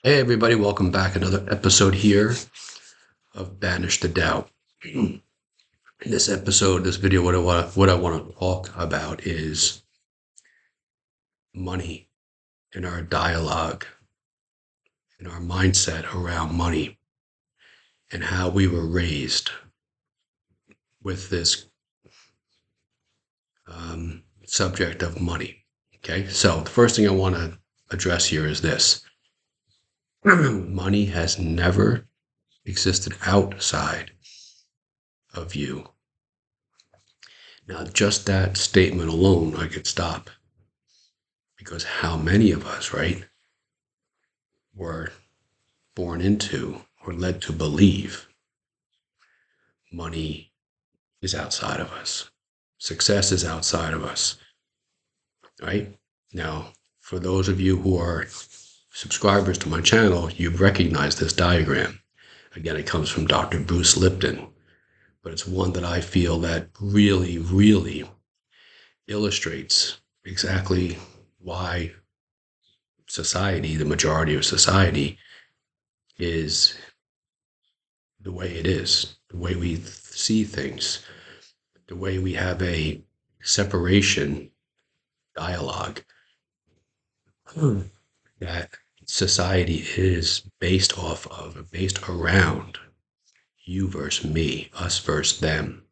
Hey everybody, welcome back. Another episode here of Banish the Doubt. In this episode, this video, what I want to talk about is money and our dialogue and our mindset around money and how we were raised with this subject of money. Okay, so the first thing I want to address here is this: money has never existed outside of you. Now, just that statement alone, I could stop. Because how many of us, right, were born into or led to believe money is outside of us, success is outside of us, right? Now, for those of you who are subscribers to my channel, you've recognized this diagram. Again, it comes from Dr. Bruce Lipton, but it's one that I feel that really, really illustrates exactly why society, the majority of society, is the way it is, the way we see things, the way we have a separation dialogue that society is based off of, based around you versus me, us versus them,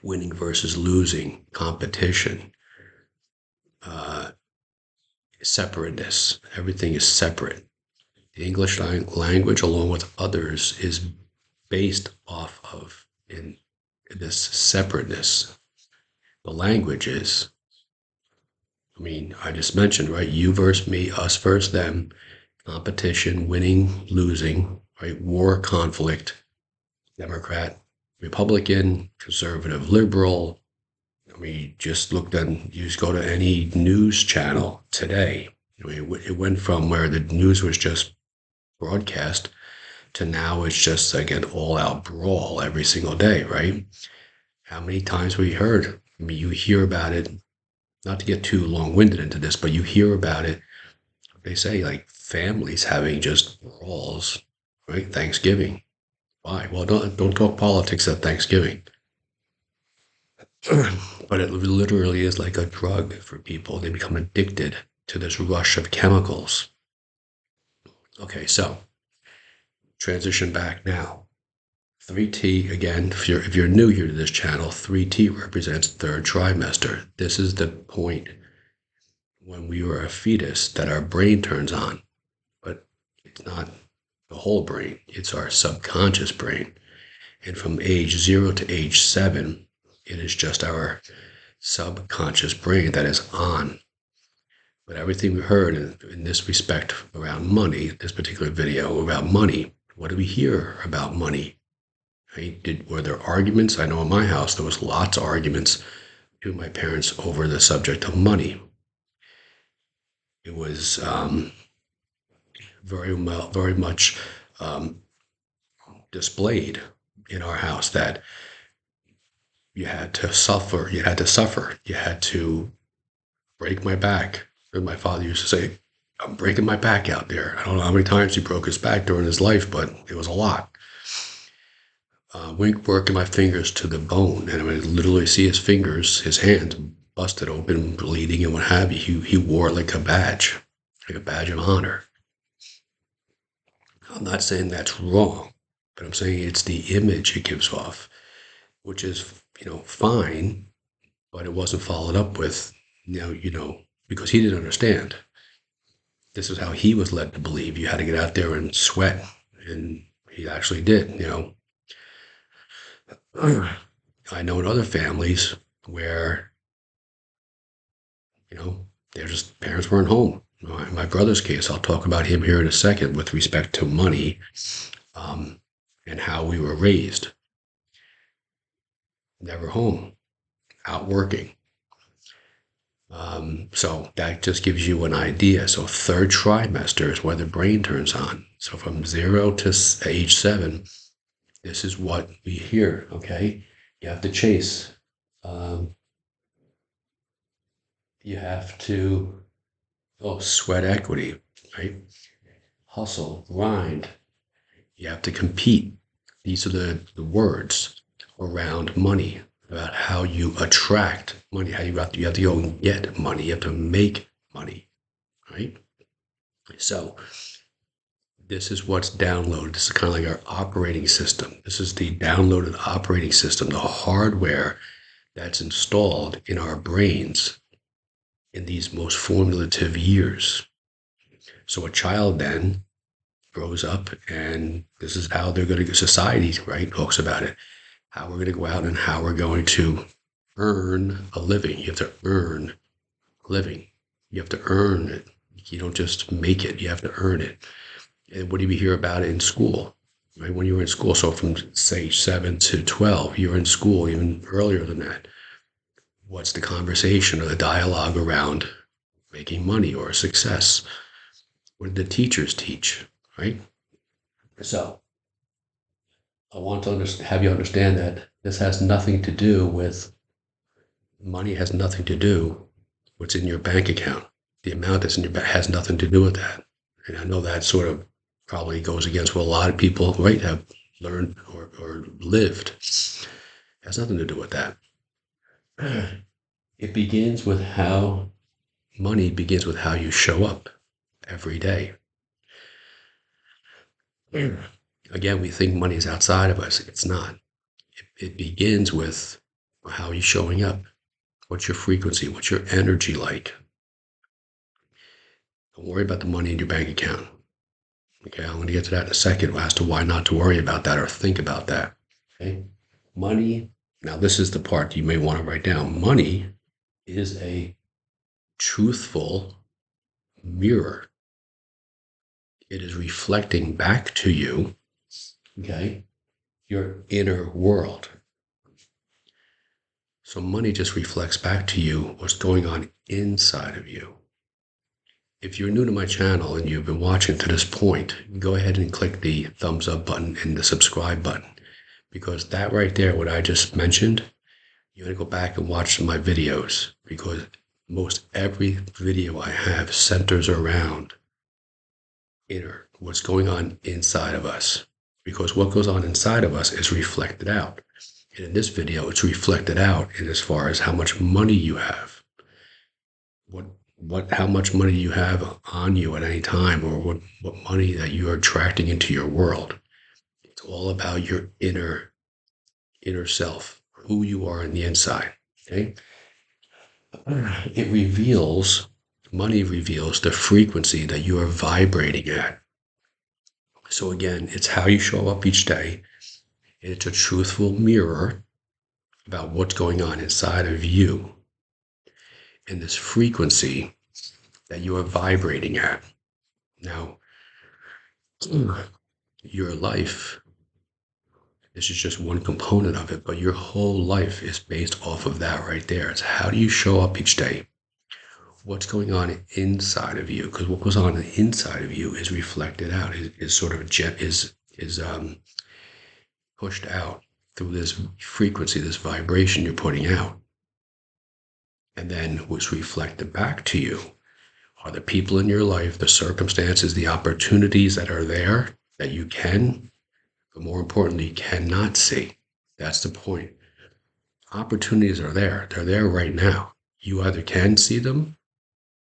winning versus losing, competition, uh, separateness. Everything is separate. The English language, along with others, is based off of in this separateness. The language is, I mean, I just mentioned, right? You versus me, us versus them, competition, winning, losing, right? War, conflict, Democrat, Republican, conservative, liberal. I mean, just look at, you just go to any news channel today. I mean, it went from where the news was just broadcast to now it's just like an all out brawl every single day, right? How many times we heard? I mean, you hear about it, not to get too long winded into this, but you hear about it. They say like families having just brawls, right? Thanksgiving. Why? Well, don't talk politics at Thanksgiving. But it literally is like a drug for people. They become addicted to this rush of chemicals. Okay, so transition back now. 3T again, if you're new here to this channel, 3T represents third trimester. This is the point when we were a fetus that our brain turns on, but it's not the whole brain, it's our subconscious brain. And from age 0 to age 7, it is just our subconscious brain that is on. But everything we heard in this respect around money, this particular video about money, what do we hear about money? Right? Were there arguments? I know in my house there was lots of arguments between my parents over the subject of money. It was very much um, displayed in our house that you had to suffer, you had to suffer, you had to break my back. And my father used to say, I'm breaking my back out there. I don't know how many times he broke his back during his life, but it was a lot. Working my fingers to the bone, and I would literally see his fingers, his hands busted open, bleeding, and what have you. He wore it like a badge of honor. I'm not saying that's wrong, but I'm saying it's the image it gives off, which is, fine, but it wasn't followed up with, because he didn't understand. This is how he was led to believe you had to get out there and sweat, and he actually did. I know in other families where, they're just parents weren't home. In my brother's case, I'll talk about him here in a second with respect to money, um, and how we were raised. Never home, out working. So that just gives you an idea. So third trimester is where the brain turns on. So from 0 to age 7, this is what we hear. Okay, you have to chase. Um, you have to sweat equity, right? hustle, grind. You have to compete. These are the words around money, about how you attract money, how you have to go and get money. You have to make money, right? So this is what's downloaded. This is kind of like our operating system. This is the downloaded operating system, the hardware that's installed in our brains in these most formative years. So a child then grows up, and this is how they're going to, society, right, talks about it, how we're going to go out and how we're going to earn a living. You have to earn a living. You have to earn it. You don't just make it, you have to earn it. And what do you hear about it in school? Right? When you were in school, so from say 7 to 12, you're in school, even earlier than that. What's the conversation or the dialogue around making money or success? What did the teachers teach, right? So I want to have you understand that this has nothing to do with money, has nothing to do what's in your bank account. The amount that's in your bank has nothing to do with that. And I know that sort of probably goes against what a lot of people, right, have learned or lived. It has nothing to do with that. It begins with how money begins with how you show up every day. Again, we think money is outside of us. It's not. It begins with how you're showing up. What's your frequency? What's your energy like? Don't worry about the money in your bank account. Okay, I'm going to get to that in a second as to why not to worry about that or think about that. Okay, money. Now, this is the part you may want to write down. Money is a truthful mirror. It is reflecting back to you, okay, your inner world. So money just reflects back to you what's going on inside of you. If you're new to my channel and you've been watching to this point, go ahead and click the thumbs up button and the subscribe button, because that right there, what I just mentioned, you're going to go back and watch my videos, because most every video I have centers around inner, what's going on inside of us, because what goes on inside of us is reflected out. And in this video, it's reflected out in as far as how much money you have, how much money you have on you at any time, or what money that you are attracting into your world. It's all about your inner self, who you are on the inside. Okay. Money reveals the frequency that you are vibrating at. So again, it's how you show up each day. It's a truthful mirror about what's going on inside of you and this frequency that you are vibrating at. Now, your life, this is just one component of it, but your whole life is based off of that right there. It's how do you show up each day? What's going on inside of you? Because what goes on inside of you is reflected out, is sort of pushed out through this frequency, this vibration you're putting out. And then what's reflected back to you are the people in your life, the circumstances, the opportunities that are there that you can, but more importantly, cannot see. That's the point. Opportunities are there. They're there right now. You either can see them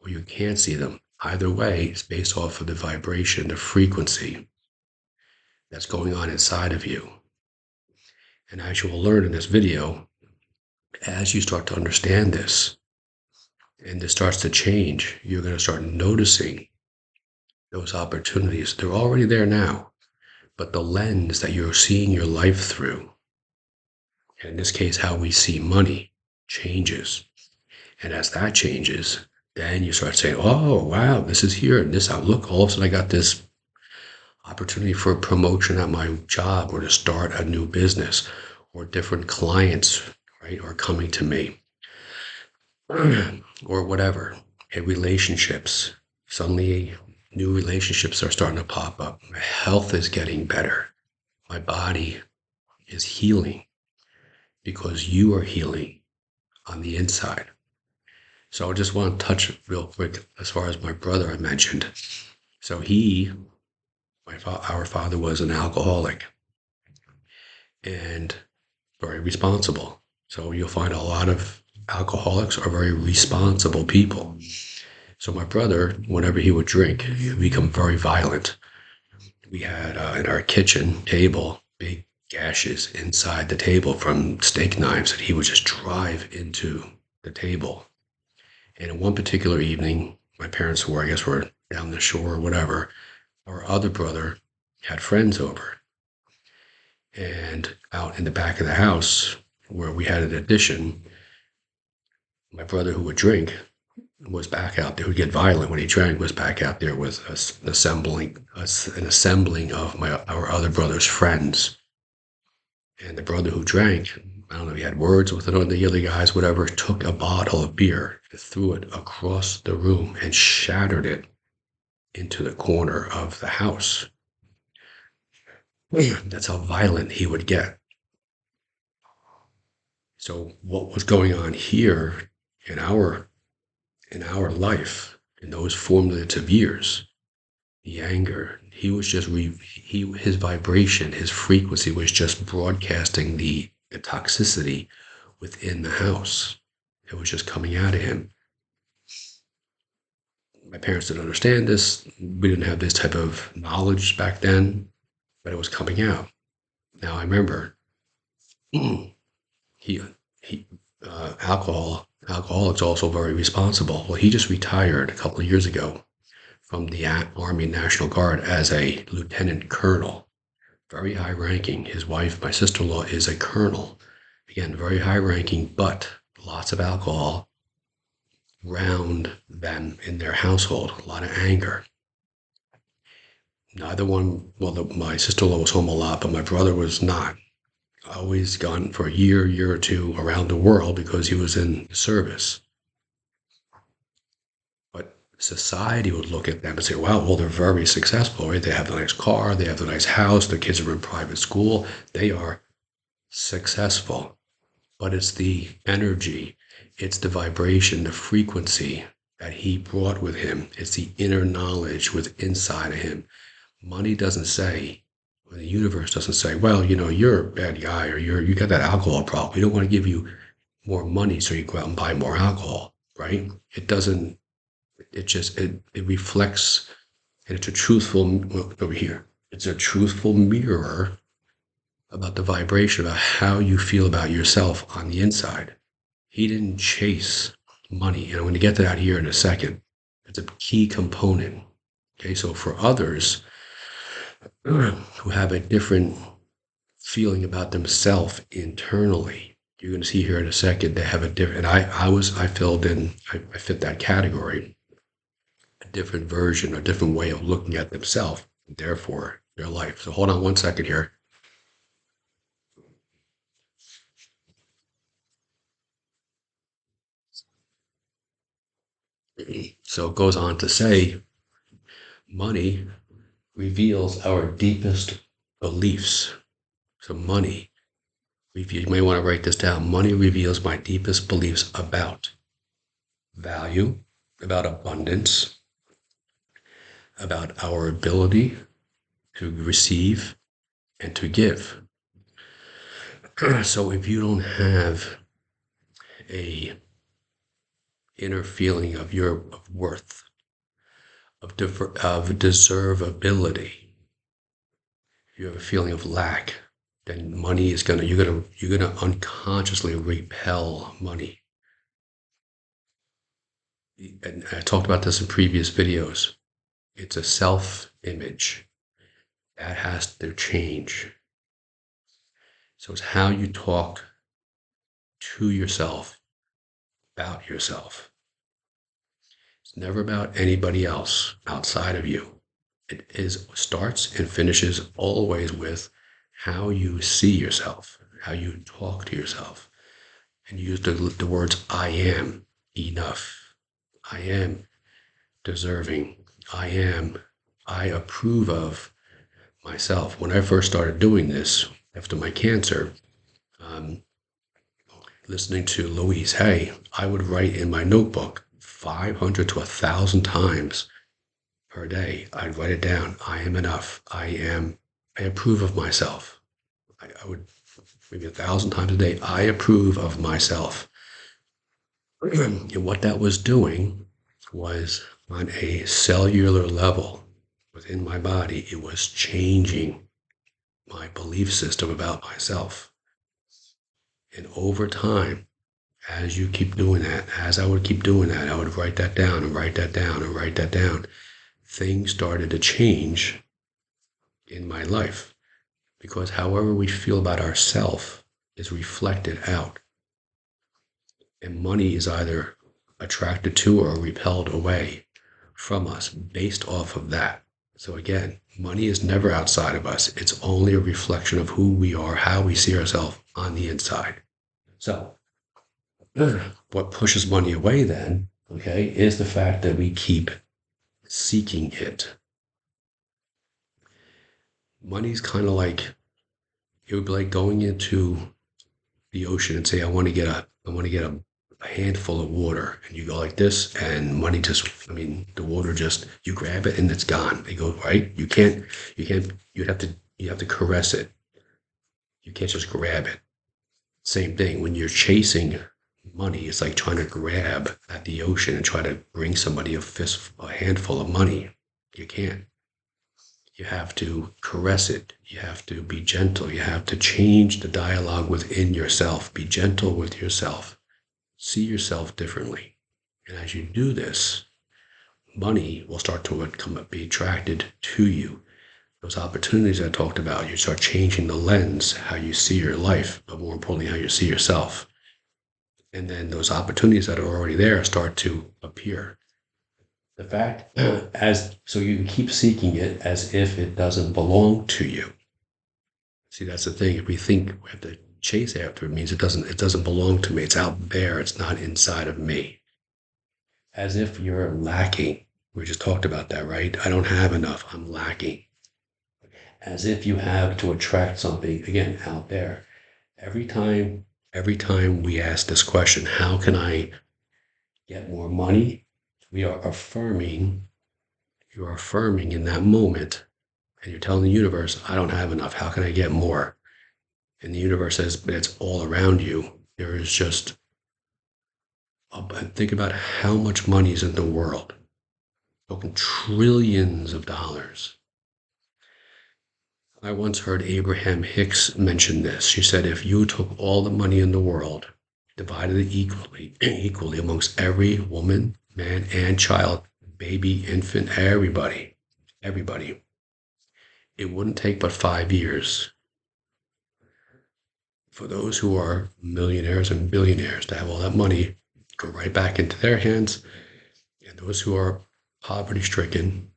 or you can't see them. Either way, it's based off of the vibration, the frequency that's going on inside of you. And as you will learn in this video, as you start to understand this, and this starts to change, you're going to start noticing those opportunities. They're already there now, but the lens that you're seeing your life through, and in this case, how we see money, changes. And as that changes, then you start saying, oh, wow, this is here. And this, look, all of a sudden I got this opportunity for a promotion at my job, or to start a new business, or different clients, right, are coming to me, or whatever. And relationships, suddenly new relationships are starting to pop up. My health is getting better. My body is healing because you are healing on the inside. So I just want to touch real quick as far as my brother I mentioned. So he Our father was an alcoholic and very responsible. So you'll find a lot of alcoholics are very responsible people. So my brother, whenever he would drink, he would become very violent. We had in our kitchen table big gashes inside the table from steak knives that he would just drive into the table. And in one particular evening, my parents were, I guess, were down the shore or whatever. Our other brother had friends over, and out in the back of the house where we had an addition, my brother who would drink was back out there, who'd get violent when he drank, was back out there with us, an assembling of our other brother's friends. And the brother who drank, I don't know, he had words with the other guys, whatever, took a bottle of beer, threw it across the room, and shattered it into the corner of the house. That's how violent he would get. So what was going on here in our life in those formative years, the anger, he was just his vibration, his frequency was just broadcasting the toxicity within the house. It was just coming out of him. My parents didn't understand this. We didn't have this type of knowledge back then, but it was coming out. Now I remember he he alcoholics also very responsible. Well, he just retired a couple of years ago from the Army National Guard as a lieutenant colonel, very high ranking. His wife, my sister-in-law, is a colonel. Again, very high ranking, but lots of alcohol around them in their household, a lot of anger. Neither one, well, my sister-in-law was home a lot, but my brother was not. Always gone for a year or two around the world because he was in service. But society would look at them and say, wow, well, they're very successful, right? They have the nice car, they have the nice house, their kids are in private school, they are successful. But it's the energy, it's the vibration, the frequency that he brought with him. It's the inner knowledge with inside of him. Money doesn't say, or the universe doesn't say, well, you're a bad guy or you got that alcohol problem. We don't want to give you more money so you go out and buy more alcohol, right? It doesn't, it reflects, and it's a truthful, look over here, it's a truthful mirror about the vibration, about how you feel about yourself on the inside. He didn't chase money. And I'm going to get to that here in a second. It's a key component. Okay, so for others who have a different feeling about themselves internally, you're going to see here in a second, they have a different, and I filled in, I fit that category, a different version, a different way of looking at themselves, therefore their life. So hold on one second here. So it goes on to say, money reveals our deepest beliefs. So money, you may want to write this down. Money reveals my deepest beliefs about value, about abundance, about our ability to receive and to give. So if you don't have a inner feeling of your worth, of deservability, if you have a feeling of lack, then money is you're gonna unconsciously repel money. And I talked about this in previous videos. It's a self-image that has to change. So it's how you talk to yourself about yourself. It's never about anybody else outside of you. It starts and finishes always with how you see yourself, how you talk to yourself. And use the words I am enough. I am deserving. I approve of myself. When I first started doing this after my cancer, um, listening to Louise Hay, I would write in my notebook 500 to 1,000 times per day. I'd write it down. I am enough. I approve of myself. I would maybe 1,000 times a day. I approve of myself. And what that was doing was on a cellular level within my body, it was changing my belief system about myself. And over time, as you keep doing that, as I would keep doing that, I would write that down and write that down and write that down. Things started to change in my life because however we feel about ourselves is reflected out. And money is either attracted to or repelled away from us based off of that. So again, money is never outside of us. It's only a reflection of who we are, how we see ourselves on the inside. So what pushes money away then, okay, is the fact that we keep seeking it. Money's kind of like, it would be like going into the ocean and say, I want to get a handful of water, and you go like this, and money just, I mean, the water just, you grab it and it's gone. They go right. You have to caress it. You can't just grab it. Same thing when you're chasing money. It's like trying to grab at the ocean and try to bring somebody a handful of money. You can't. You have to caress it. You have to be gentle. You have to change the dialogue within yourself. Be gentle with yourself. See yourself differently. And as you do this, money will start to be attracted to you. Those opportunities I talked about, you start changing the lens, how you see your life, but more importantly, how you see yourself. And then those opportunities that are already there start to appear. The fact, so you keep seeking it as if it doesn't belong to you. See, that's the thing. If we think we have to chase after it, means it doesn't belong to me. It's out there. It's not inside of me. As if you're lacking. We just talked about that, right? I don't have enough. I'm lacking. As if you have to attract something again out there. Every time we ask this question, how can I get more money? You're affirming in that moment, and you're telling the universe, I don't have enough. How can I get more? And the universe says, but it's all around you. There is just, think about how much money is in the world. Talking trillions of dollars. I once heard Abraham Hicks mention this. She said, if you took all the money in the world, divided it equally amongst every woman, man, and child, baby, infant, everybody, it wouldn't take but 5 years for those who are millionaires and billionaires to have all that money go right back into their hands, and those who are poverty stricken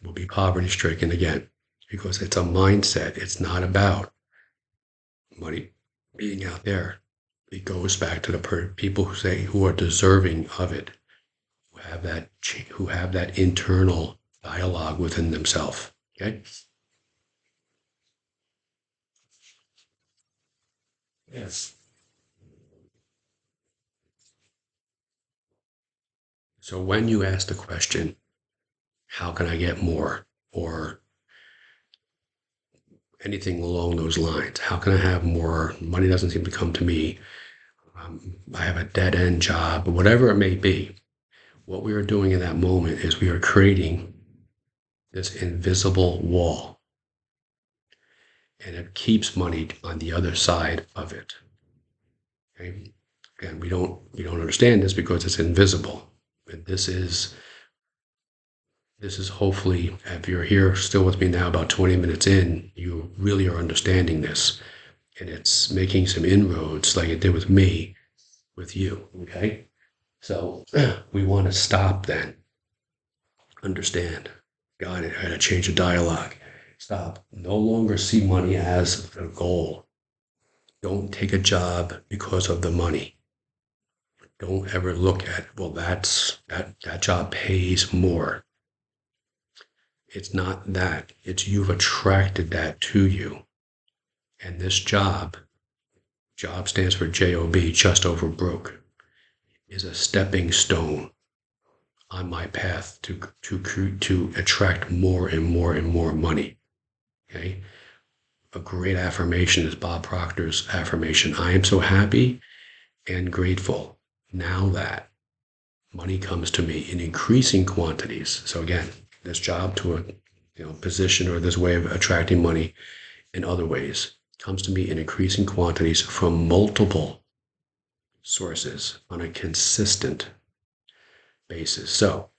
will be poverty stricken again, because it's a mindset. It's not about money being out there. It goes back to the people who are deserving of it, who have that internal dialogue within themselves. Okay. Yes. So when you ask the question, how can I get more? Or anything along those lines. How can I have more? Money doesn't seem to come to me. I have a dead end job, whatever it may be. What we are doing in that moment is we are creating this invisible wall, and it keeps money on the other side of it. Okay? And we don't understand this because it's invisible. And this is hopefully, if you're here still with me now about 20 minutes in, you really are understanding this. And it's making some inroads like it did with me, with you. Okay. So we want to stop then. Understand. Got it. I had to change the dialogue. Stop. No longer see money as a goal. Don't take a job because of the money. Don't ever look at, well, that job pays more. It's not that. It's you've attracted that to you. And this job stands for JOB, just over broke, is a stepping stone on my path to attract more and more and more money. Okay. A great affirmation is Bob Proctor's affirmation. I am so happy and grateful now that money comes to me in increasing quantities. So again, this job to a position or this way of attracting money in other ways comes to me in increasing quantities from multiple sources on a consistent basis. So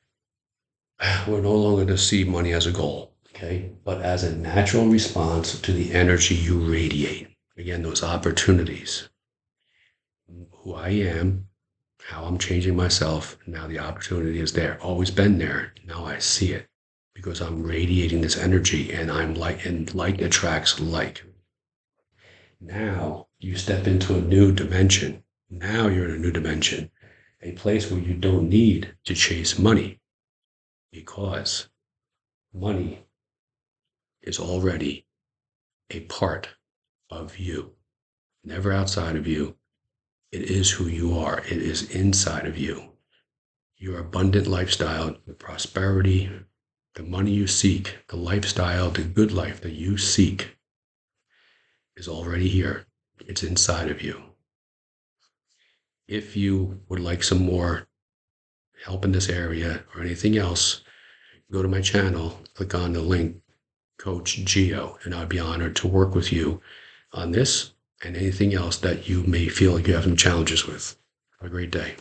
we're no longer to see money as a goal, okay, but as a natural response to the energy you radiate. Again, those opportunities, who I am, how I'm changing myself. Now the opportunity is there, always been there. Now I see it because I'm radiating this energy and and like attracts like. Now you step into a new dimension. Now you're in a new dimension, a place where you don't need to chase money because money is already a part of you, never outside of you. It is who you are. It is inside of you. Your abundant lifestyle, the prosperity, the money you seek, the lifestyle, the good life that you seek is already here. It's inside of you. If you would like some more help in this area or anything else, go to my channel, click on the link, Coach Geo, and I'd be honored to work with you on this and anything else that you may feel like you have some challenges with. Have a great day.